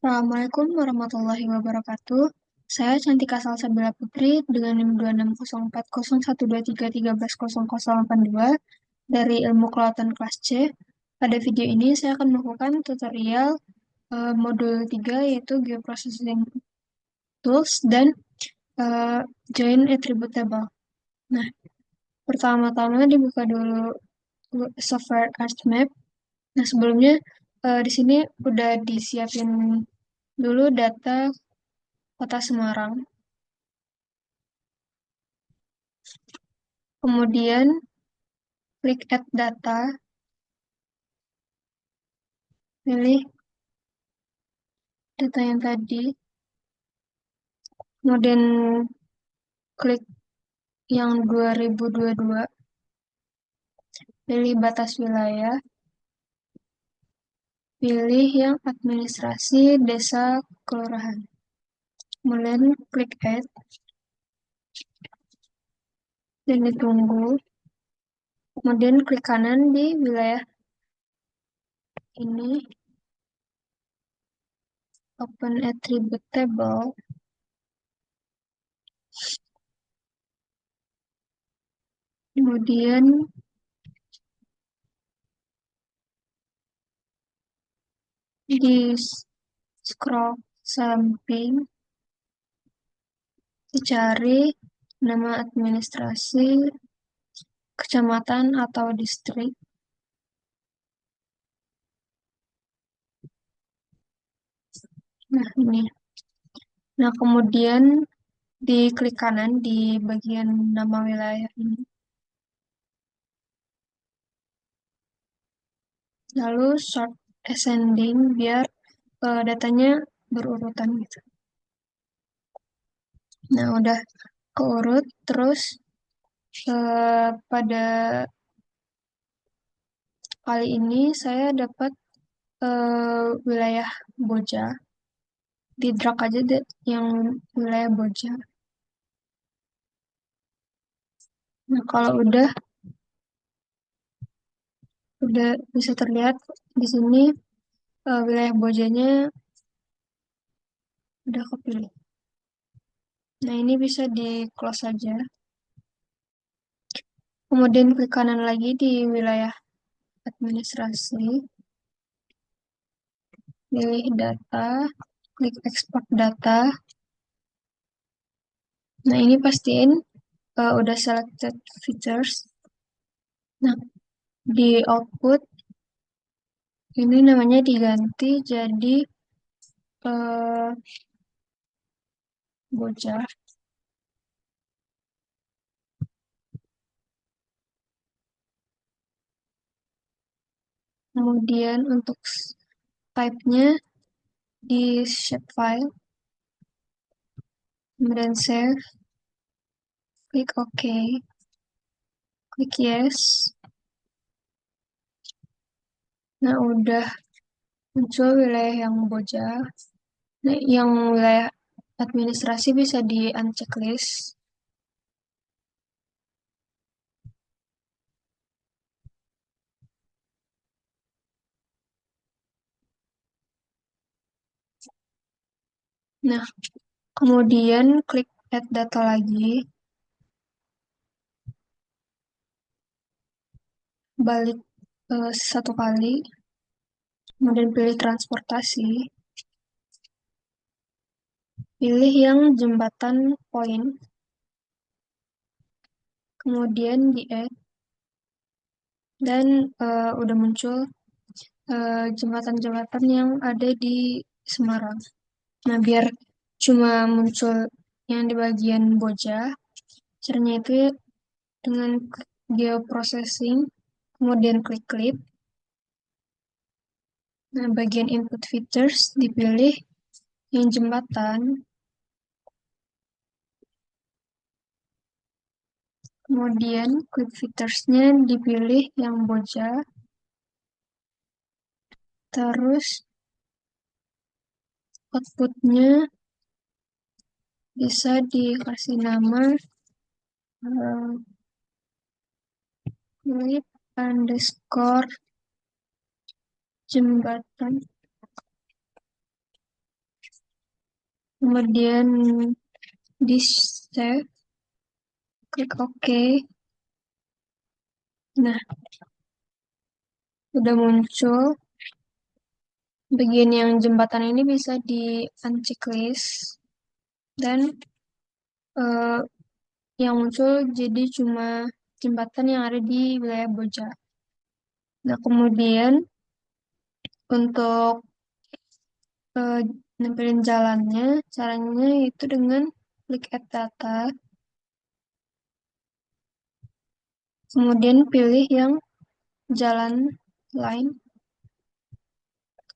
Assalamualaikum warahmatullahi wabarakatuh. Saya Cantika Salsabila Putri dengan NIM 26040123130082 dari Ilmu Kelautan kelas C. Pada video ini saya akan melakukan tutorial modul 3 yaitu Geoprocessing Tools dan Join Attribute Table. Nah, pertama-tama dibuka dulu software ArchMap. Nah, sebelumnya di sini udah disiapin dulu data Kota Semarang. Kemudian klik Add Data, pilih data yang tadi, kemudian klik yang 2022, pilih batas wilayah, pilih yang administrasi desa kelurahan. Kemudian klik Add, dan ditunggu. Kemudian klik kanan di wilayah ini, Open Attribute Table. Kemudian di scroll samping, dicari nama administrasi, kecamatan atau distrik. Nah, ini. Nah, kemudian di klik kanan di bagian nama wilayah ini. Lalu sort ascending biar datanya berurutan gitu. Nah, udah keurut. Terus pada kali ini saya dapat wilayah Boja. Di drag aja deh yang wilayah Boja. Nah, kalau udah bisa terlihat di sini wilayah Bojanya udah kepilih. Nah, ini bisa di close saja. Kemudian klik kanan lagi di wilayah administrasi, pilih data, klik export data. Nah, ini pastiin udah selected features. Nah, di output ini namanya diganti jadi uh, bocah. Kemudian untuk type-nya di shapefile, kemudian save, klik OK, klik yes. Nah, udah muncul wilayah yang bocah. Nah, yang wilayah administrasi bisa di unchecklist. Nah, kemudian klik add data lagi, balik satu kali, kemudian pilih transportasi, pilih yang jembatan point, kemudian di add, dan udah muncul jembatan-jembatan yang ada di Semarang. Nah, biar cuma muncul yang di bagian Boja, caranya itu dengan geoprocessing, kemudian klik clip. Nah, bagian input features dipilih yang jembatan, kemudian clip features-nya dipilih yang Boja, terus output-nya bisa dikasih nama uh, clip underscore jembatan. kemudian di save, klik OK. Nah, udah muncul. Bagian yang jembatan ini bisa di unchecklist dan eh, yang muncul jadi cuma jembatan yang ada di wilayah Boja. Nah, kemudian untuk eh, nempelin jalannya, caranya itu dengan klik add data, kemudian pilih yang jalan line,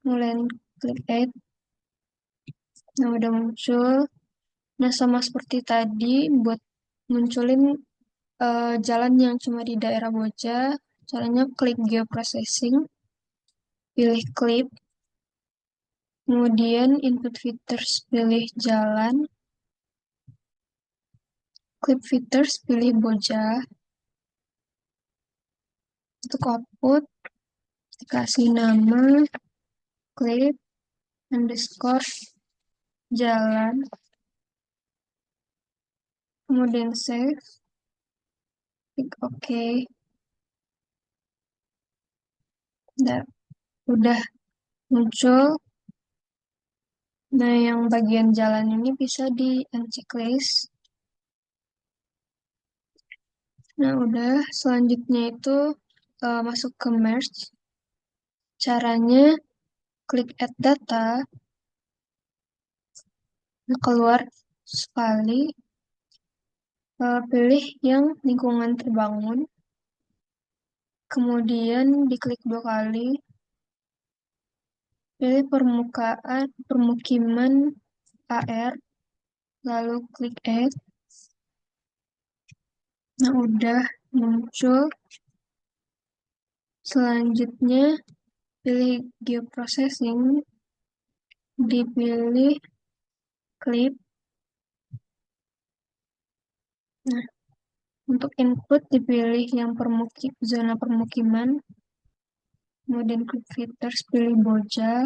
kemudian klik add. Nah, udah muncul. Nah, sama seperti tadi, buat munculin jalan yang cuma di daerah Boja, caranya klik geoprocessing, pilih clip, kemudian input features, pilih jalan, clip features, pilih Boja, untuk output, dikasih nama, clip, underscore, jalan, kemudian save, klik OK. Nah, udah muncul. Nah, yang bagian jalan ini bisa di unchecklist. Nah, udah. Selanjutnya itu masuk ke merge. Caranya klik add data, nah, keluar sekali, pilih yang lingkungan terbangun, kemudian diklik 2 kali, pilih permukaan permukiman AR, lalu klik add. Nah, udah muncul. Selanjutnya pilih geoprocessing, dipilih clip. Nah, untuk input dipilih yang zona permukiman, kemudian klik filters, pilih Boja,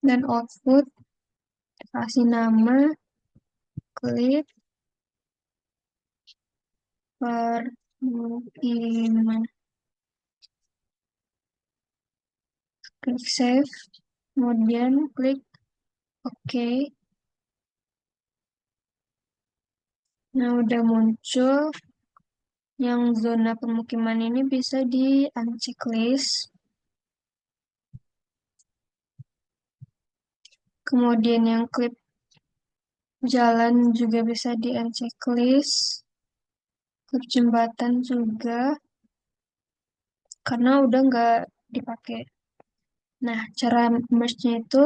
dan output kasih nama, klik permukiman, klik save, kemudian klik OK. Nah, udah muncul. Yang zona permukiman ini bisa di unchecklist. Kemudian yang klip jalan juga bisa di unchecklist. Klip jembatan juga, karena udah nggak dipakai. Nah, cara merge-nya itu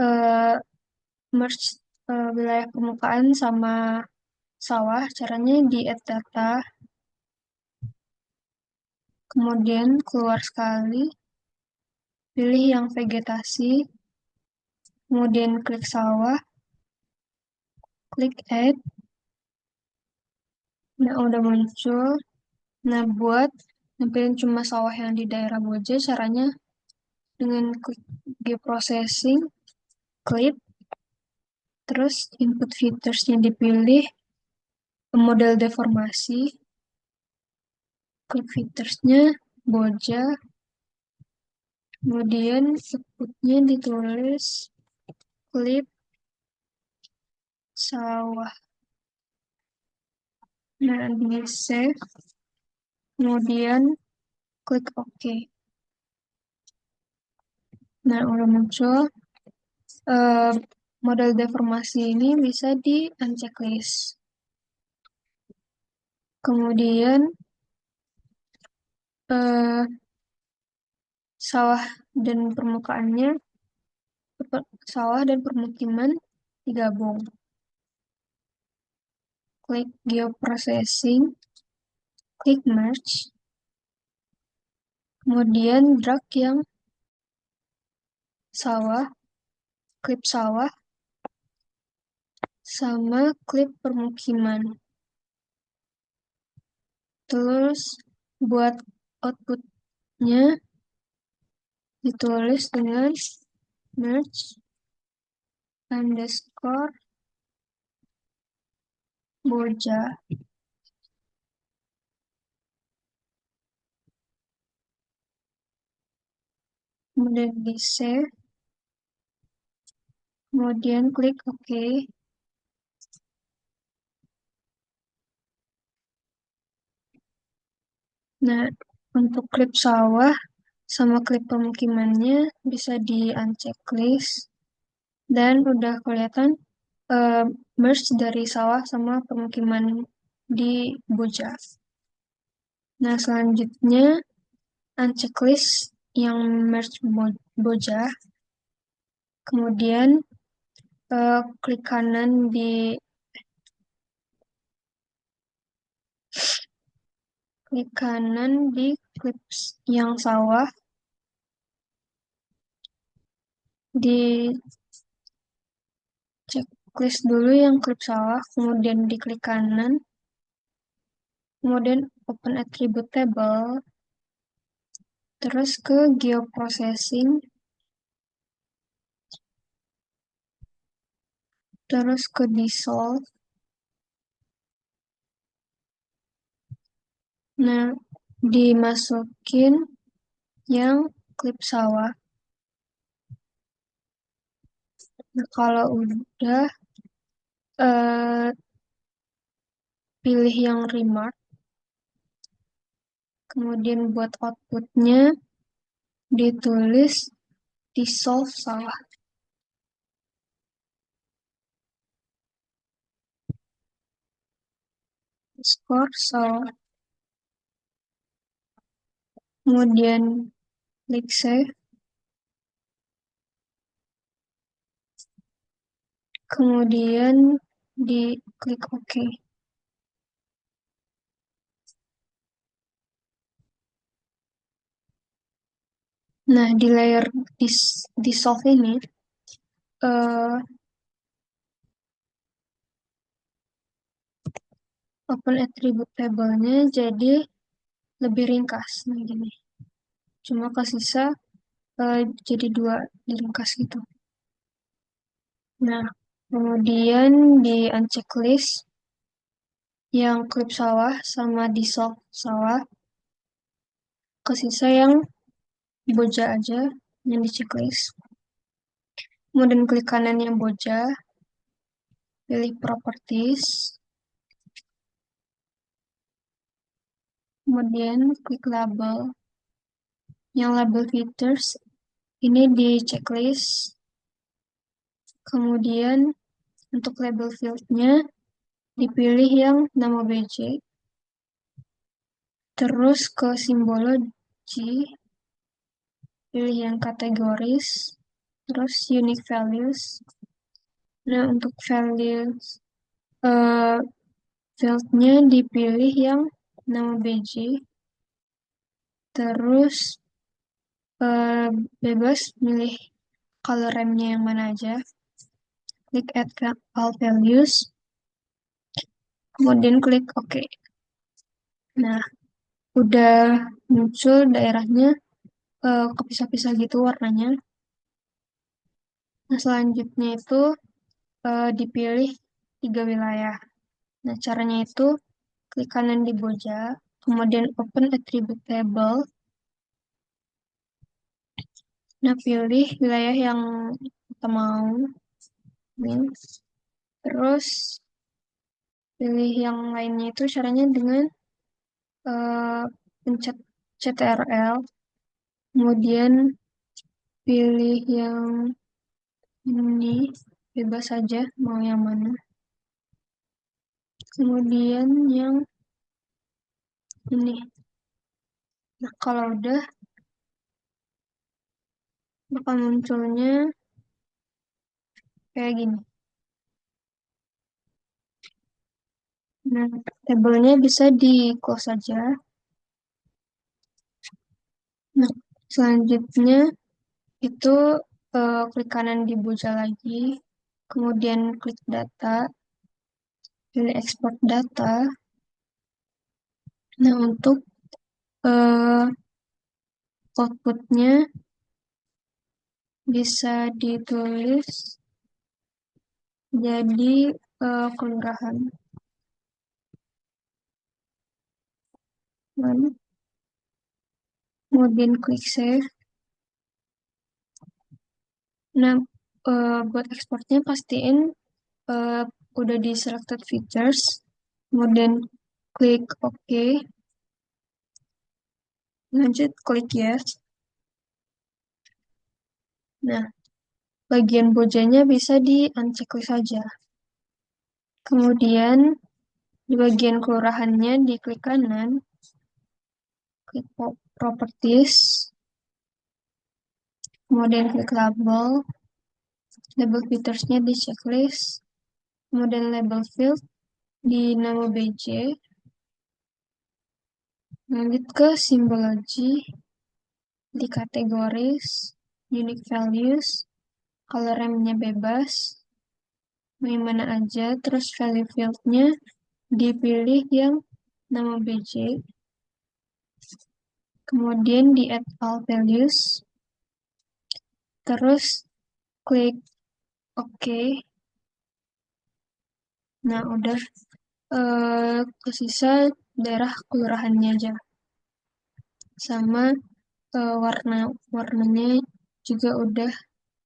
eh, merge wilayah permukaan sama sawah. Caranya di add data, kemudian keluar sekali, pilih yang vegetasi, kemudian klik sawah, klik add. Nah, udah muncul. Nah, buat nampilin cuma sawah yang di daerah Boja, caranya dengan klik geoprocessing, clip, terus input featuresnya dipilih, model deformasi, klik featuresnya, Boja, kemudian outputnya ditulis klip sawah. Nah, di save, kemudian klik OK. Nah, udah muncul. Eh, model deformasi ini bisa di unchecklist. Kemudian eh, sawah dan permukaannya, sawah dan permukiman digabung. Klik geoprocessing, klik merge, kemudian drag yang sawah, klip sawah, sama klip permukiman. Terus buat outputnya ditulis dengan merge, underscore boja, kemudian di save, kemudian klik OK. Nah, untuk klip sawah sama klip pemukimannya bisa di unchecklist dan udah kelihatan merge dari sawah sama pemukiman di Boja. Nah, selanjutnya unchecklist yang merge Boja, kemudian klik kanan di clips yang sawah, di checklist dulu yang klip sawah, kemudian diklik kanan, kemudian open attribute table, terus ke geoprocessing, terus ke dissolve. Nah, dimasukin yang klip sawah. Nah, kalau udah pilih yang remark, kemudian buat outputnya ditulis dissolve sawah. Skor sawah. Kemudian klik save, kemudian diklik OK. Nah, di layer dissolve ini, eh, open attribute table-nya jadi lebih ringkas. Nah, gini. Cuma kesisa jadi dua diringkas gitu. Nah, kemudian di unchecklist yang klip sawah sama dissolve sawah, kesisa yang boja aja yang di checklist. Kemudian klik kanan yang boja, pilih properties, kemudian klik label. Yang label features ini di checklist, kemudian untuk label field-nya dipilih yang nama BJ, terus ke simbology, pilih yang kategoris, terus unique values. Nah, untuk values field-nya dipilih yang nama BJ, terus bebas milih color RAM-nya yang mana aja, klik add all values, kemudian klik OK. Nah, udah muncul daerahnya kepisah-pisah gitu warnanya. Nah, selanjutnya itu dipilih 3 wilayah. Nah, caranya itu klik kanan di boja, kemudian open attribute table. Nah, pilih wilayah yang kita mau. Terus pilih yang lainnya itu caranya dengan pencet CTRL, kemudian pilih yang ini, bebas saja mau yang mana. Kemudian yang ini. Nah, kalau udah bakal munculnya kayak gini. Nah, tabelnya bisa di close saja. Nah, selanjutnya itu klik kanan di boja lagi, kemudian klik data, pilih export data. Nah, untuk outputnya bisa ditulis jadi kelurahan. Lalu kemudian klik save. Nah, buat ekspornya pastiin eh, udah di selected features, kemudian klik OK, lanjut klik yes. Nah, bagian bojanya bisa di unchecklist saja. Kemudian di bagian kelurahannya di klik kanan, klik properties, kemudian klik label, label featuresnya di checklist, kemudian label field di nama BJ, lanjut ke simbology, di kategoris, unique values, color remnya bebas, mau yang mana aja, terus value fieldnya dipilih yang nama BJ, kemudian di add all values, terus klik OK. Nah, udah kesisa daerah kelurahannya aja. Sama warnanya juga udah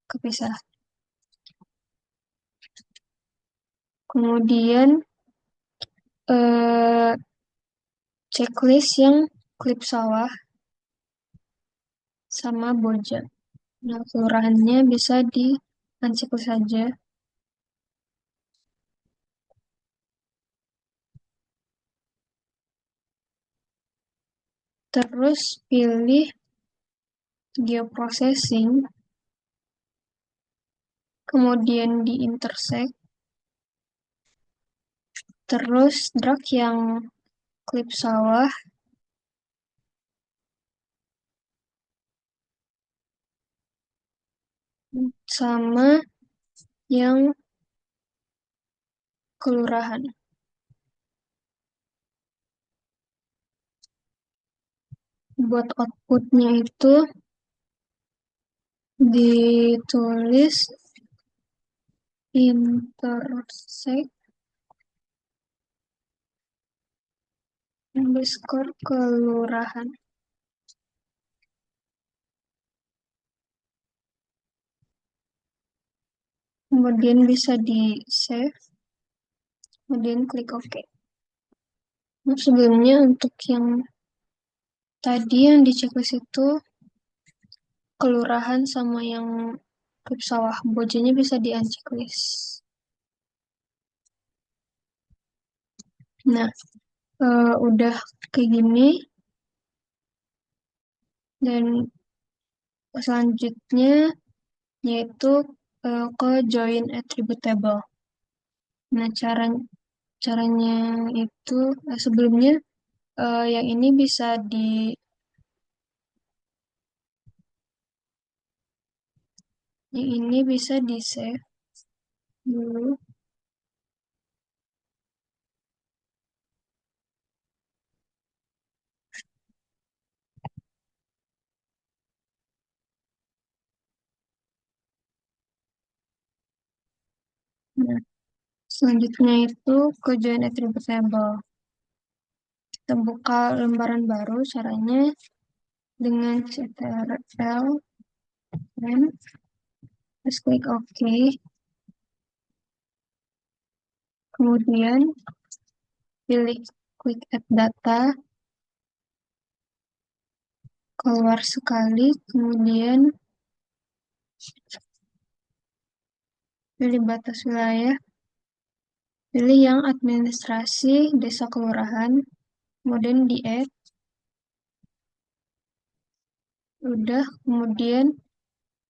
kepisah. Kemudian eh, checklist yang klip sawah sama Boja. Nah, kelurahannya bisa di unchecklist saja. Terus pilih geoprocessing, kemudian di intersect, terus drag yang klip sawah sama yang kelurahan. Buat outputnya itu ditulis intersect underscore kelurahan. Kemudian bisa di save, kemudian klik OK. Nah, sebelumnya untuk yang tadi yang di checklist itu kelurahan sama yang klip sawah bojanya bisa di unchecklist. Nah, udah kayak gini dan selanjutnya yaitu ke join attribute table. Nah, caranya itu sebelumnya yang ini bisa di save dulu. Nah, selanjutnya itu ke join attribute table. Kita buka lembaran baru, caranya dengan ctrl terus klik OK. Kemudian pilih quick add data, keluar sekali, kemudian pilih batas wilayah, pilih yang administrasi desa kelurahan, kemudian di add, udah, kemudian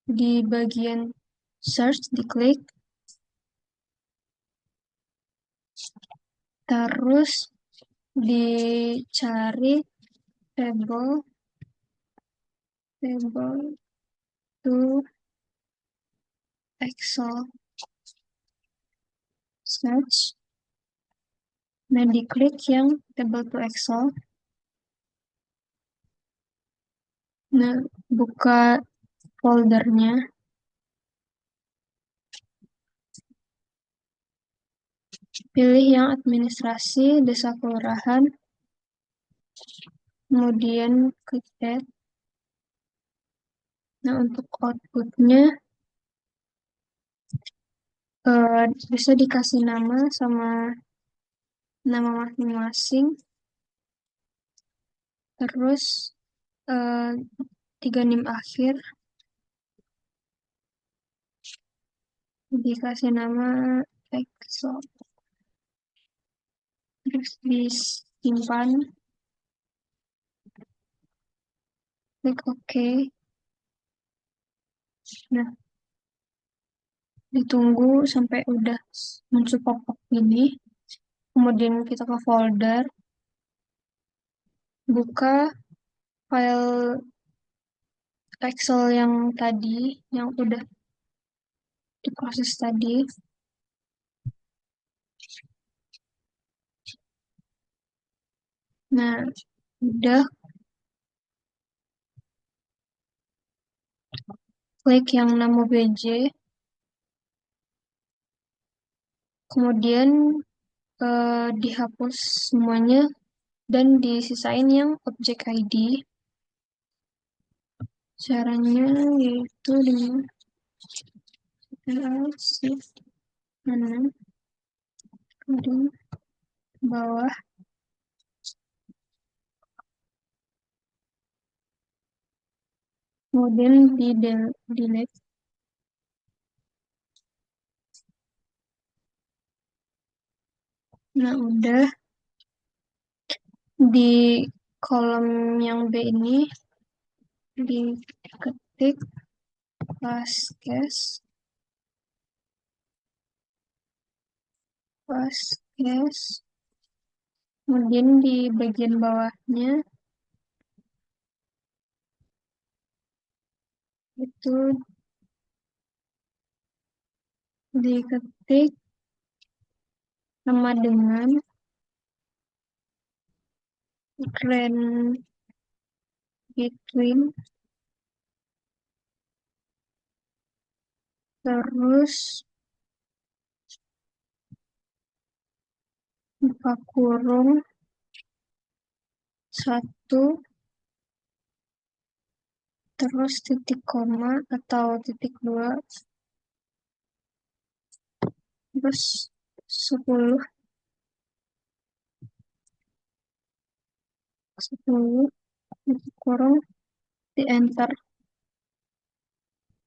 di bagian search diklik, terus dicari table to Excel search. Nah, diklik yang table to Excel. Nah, buka foldernya. pilih yang administrasi, desa kelurahan, kemudian klik add. Nah, untuk outputnya bisa dikasih nama sama nama masing-masing, terus eh, 3 NIM akhir, dikasih nama Excel, terus disimpan, klik OK. Nah, ditunggu sampai udah muncul pop-up ini, kemudian kita ke folder, buka file Excel yang tadi, yang udah diproses tadi. Nah, udah, klik yang nama BJ, kemudian dihapus semuanya dan disisain yang objek ID. Caranya yaitu dengan Ctrl Shift kanan, kemudian bawah, kemudian di delete. Nah, udah di kolom yang B ini diketik Fastcash, kemudian di bagian bawahnya itu diketik sama dengan Grand Between, terus buka kurung 1, terus titik koma atau titik 2, terus 10, 10, titik kurung, di enter.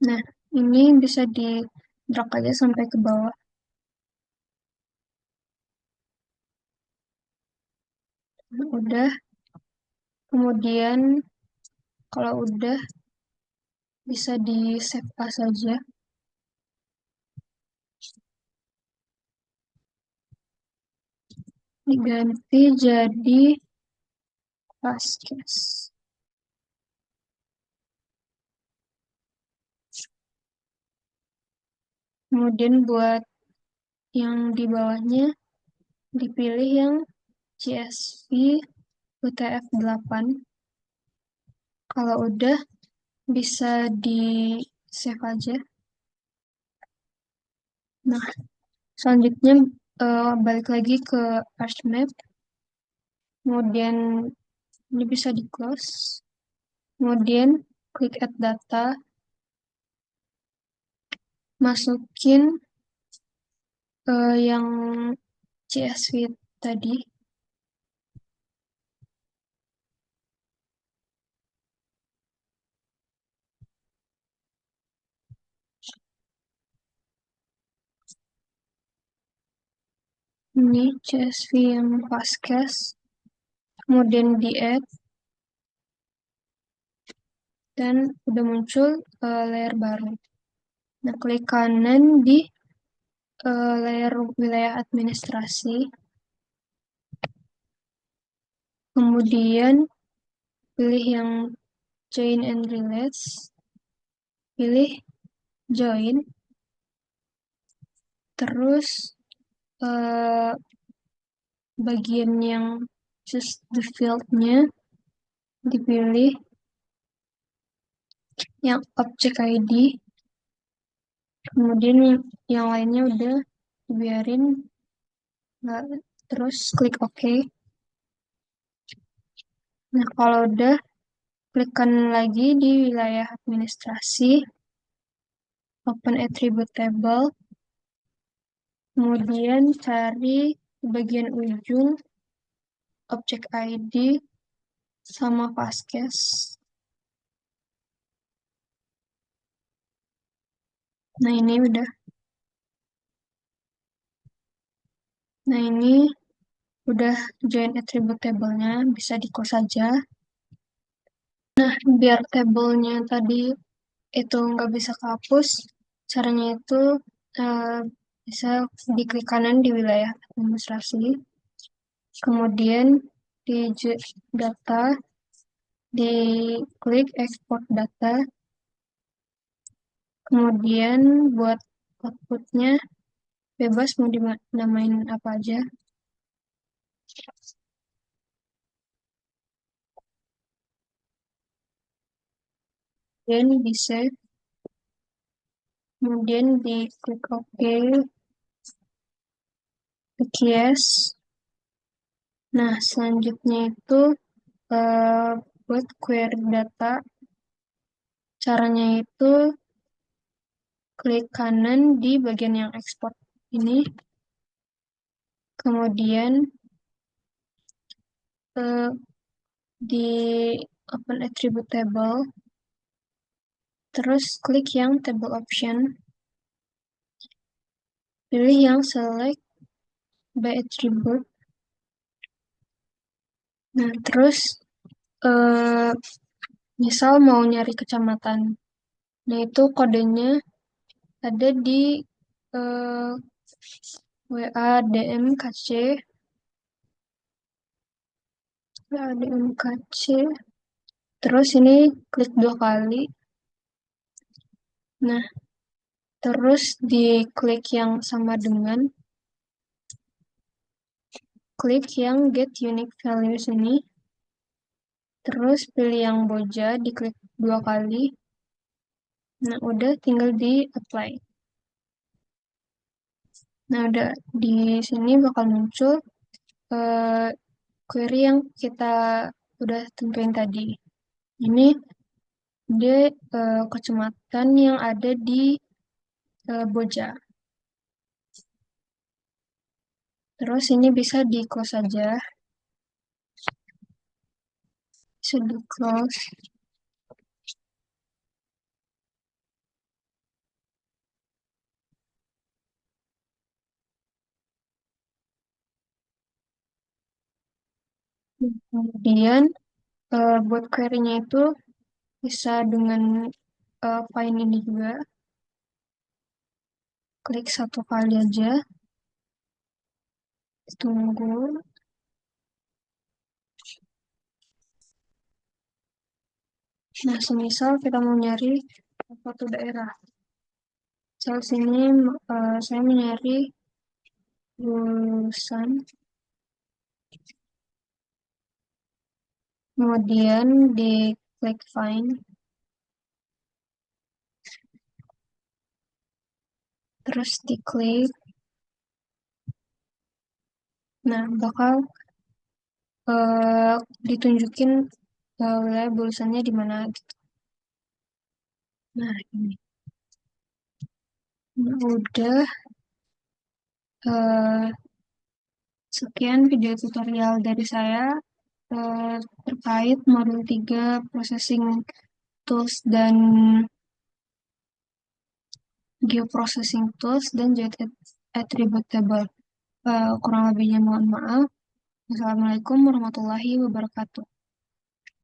Nah, ini bisa di drag aja sampai ke bawah. Nah, udah, kemudian kalau udah bisa di save as saja, diganti jadi Fastcash. Kemudian buat yang di bawahnya dipilih yang CSV UTF-8. Kalau udah bisa di save aja. Nah, selanjutnya balik lagi ke ArchMap. Kemudian ini bisa di close. Kemudian klik add data. Masukin yang CSV tadi. Ini CSV yang Fastcash. Kemudian di add. Dan udah muncul layer baru. Nah, klik kanan di layer wilayah administrasi. Kemudian pilih yang join and relates. Pilih join. Terus bagian yang choose the field-nya dipilih yang object ID. Kemudian yang lainnya udah dibiarin Nah, terus klik OK. Nah, kalau udah, klikkan lagi di wilayah administrasi, open attribute table, kemudian cari di bagian ujung objek ID sama Vasquez. Nah, ini udah. Nah, ini udah join attribute table-nya, bisa di close saja. Nah, biar tabelnya tadi itu nggak bisa kehapus, caranya itu eh, bisa diklik kanan di wilayah administrasi, kemudian di data, diklik export data, kemudian buat outputnya bebas mau dinamain apa aja, kemudian di save, kemudian diklik OK, klik yes. Nah, selanjutnya itu eh, buat query data, caranya itu klik kanan di bagian yang export ini, kemudian eh, di open attribute table, terus klik yang table option, pilih yang select by attribute. Nah, terus eh, misal mau nyari kecamatan. Nah, itu kodenya ada di eh, WA DMKC, WA DMKC. Terus ini klik 2 kali. Nah, terus diklik yang sama dengan, klik yang get unique values ini. Terus pilih yang boja, diklik 2 kali. Nah, udah tinggal di apply. Nah, udah di sini bakal muncul eh, query yang kita udah tentuin tadi. Ini dia kecamatan yang ada di Boja. Terus ini bisa di close saja, bisa di close. Kemudian buat query-nya itu bisa dengan find ini juga. Klik 1 kali aja, tunggu. Nah, semisal kita mau nyari suatu daerah. Misal sini saya mencari lulusan, kemudian di klik find, terus diklik. Nah, bakal ditunjukin wilayah lulusannya di mana gitu. Nah, ini. Nah, udah eh, sekian video tutorial dari saya eh, terkait modul 3 processing tools dan geoprocessing tools dan attribute table. Kurang lebihnya mohon maaf. Wassalamualaikum warahmatullahi wabarakatuh.